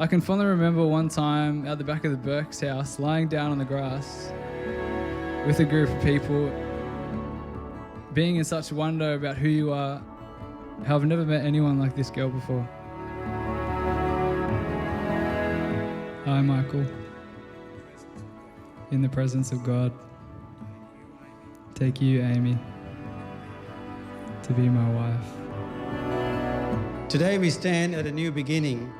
I can fondly remember one time at the back of the Burke's house, lying down on the grass with a group of people, being in such wonder about who you are, how I've never met anyone like this girl before. I, Michael, in the presence of God, take you, Amy, to be my wife. Today we stand at a new beginning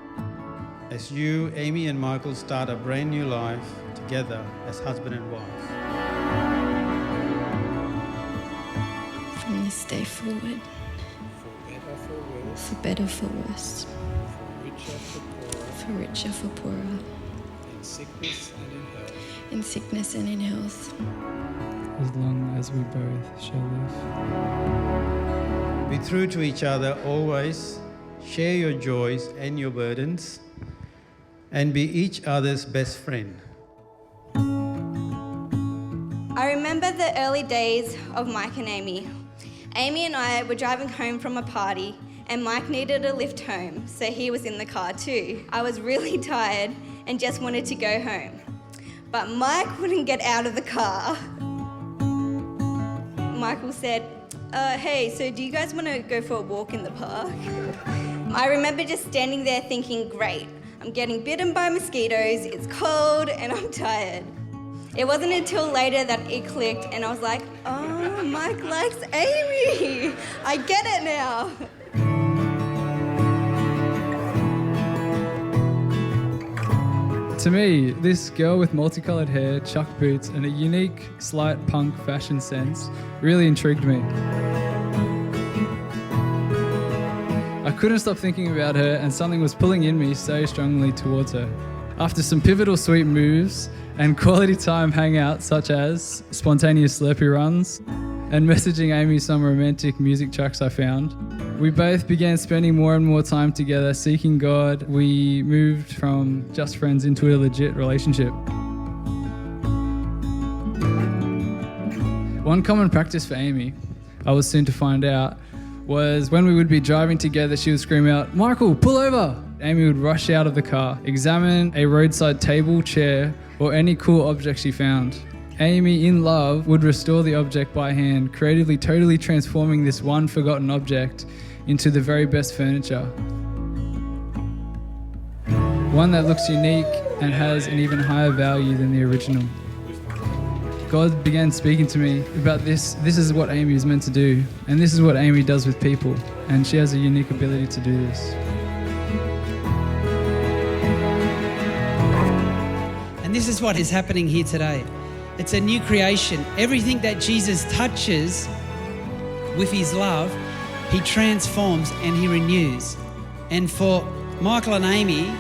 as you, Amy and Michael, start a brand new life together as husband and wife. From this day forward, for better, for worse, for richer, for poorer, in sickness and in health, as long as we both shall live. Be true to each other always, share your joys and your burdens, and be each other's best friend. I remember the early days of Mike and Amy. Amy and I were driving home from a party and Mike needed a lift home, so he was in the car too. I was really tired and just wanted to go home. But Mike wouldn't get out of the car. Michael said, hey, so do you guys want to go for a walk in the park? I remember just standing there thinking, great, I'm getting bitten by mosquitoes, it's cold, and I'm tired. It wasn't until later that it clicked and I was like, oh, Mike likes Amy. I get it now. To me, this girl with multicolored hair, chuck boots, and a unique, slight punk fashion sense really intrigued me. I couldn't stop thinking about her, and something was pulling in me so strongly towards her. After some pivotal sweet moves and quality time hangouts such as spontaneous Slurpee runs and messaging Amy some romantic music tracks I found, we both began spending more and more time together seeking God. We moved from just friends into a legit relationship. One common practice for Amy, I was soon to find out, was when we would be driving together, she would scream out, "Michael, pull over!" Amy would rush out of the car, examine a roadside table, chair, or any cool object she found. Amy, in love, would restore the object by hand, creatively totally transforming this one forgotten object into the very best furniture. One that looks unique and has an even higher value than the original. God began speaking to me about this. This is what Amy is meant to do, and this is what Amy does with people, and she has a unique ability to do this. And this is what is happening here today. It's a new creation. Everything that Jesus touches with his love, he transforms and he renews. And for Michael and Amy,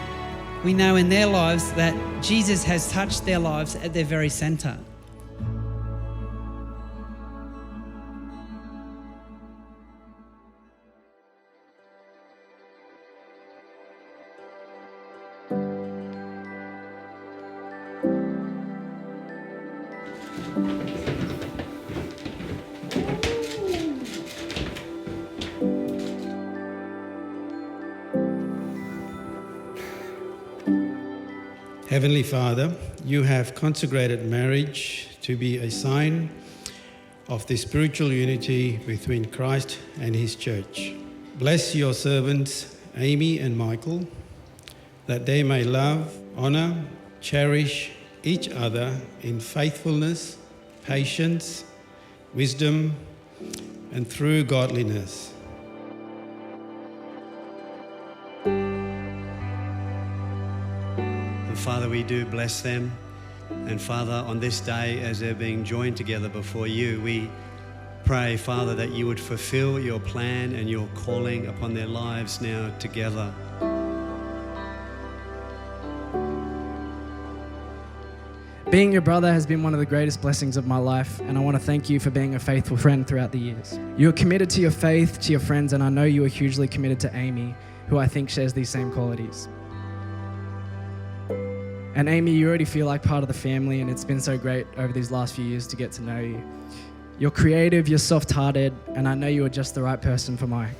we know in their lives that Jesus has touched their lives at their very centre. Heavenly Father, you have consecrated marriage to be a sign of the spiritual unity between Christ and his church. Bless your servants, Amy and Michael, that they may love, honor, cherish each other in faithfulness, patience, wisdom, and through godliness. Father, we do bless them. And Father, on this day, as they're being joined together before you, we pray, Father, that you would fulfill your plan and your calling upon their lives now together. Being your brother has been one of the greatest blessings of my life, and I want to thank you for being a faithful friend throughout the years. You are committed to your faith, to your friends, and I know you are hugely committed to Amy, who I think shares these same qualities. And Amy, you already feel like part of the family, and it's been so great over these last few years to get to know you. You're creative, you're soft-hearted, and I know you are just the right person for Mike.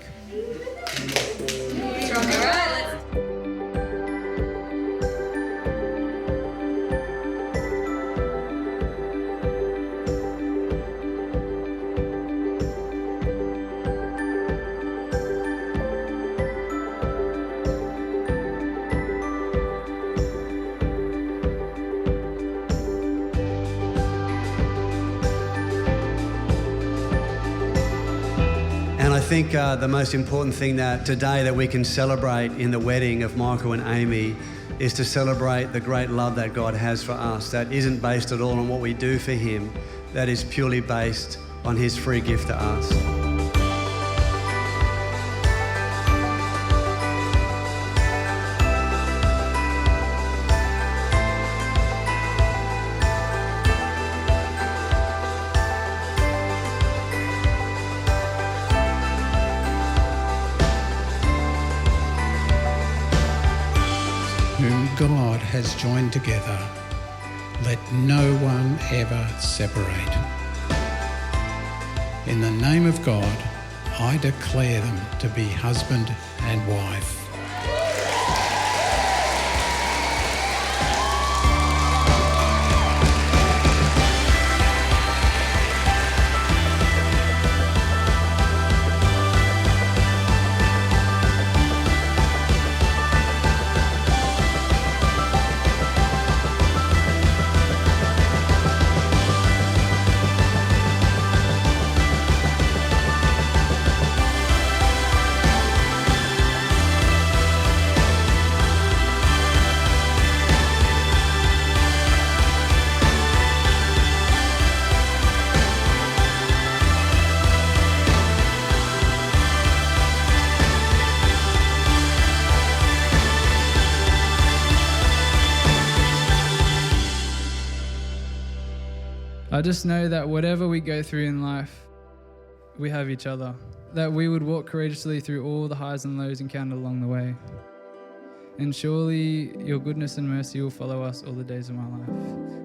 think the most important thing that today that we can celebrate in the wedding of Michael and Amy is to celebrate the great love that God has for us, that isn't based at all on what we do for him, that is purely based on his free gift to us. Whom God has joined together, let no one ever separate. In the name of God, I declare them to be husband and wife. I just know that whatever we go through in life, we have each other. That we would walk courageously through all the highs and lows encountered along the way. And surely your goodness and mercy will follow us all the days of my life.